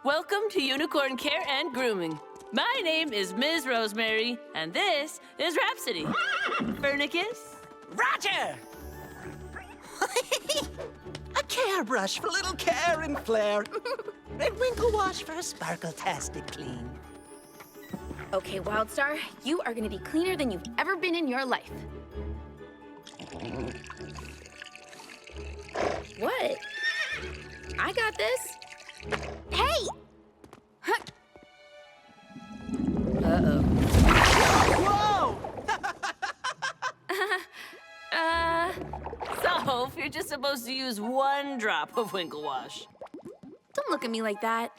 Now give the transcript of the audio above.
Welcome to Unicorn Care and Grooming. My name is Ms. Rosemary, and this is Rhapsody. Furnicus? Roger! A care brush for little care and flair. And winkle wash for a sparkle-tastic clean. Okay, Wildstar, you are gonna be cleaner than you've ever been in your life. What? I got this. Hey! Huh. Uh-oh. Whoa! So, you're just supposed to use one drop of Winkle Wash. Don't look at me like that.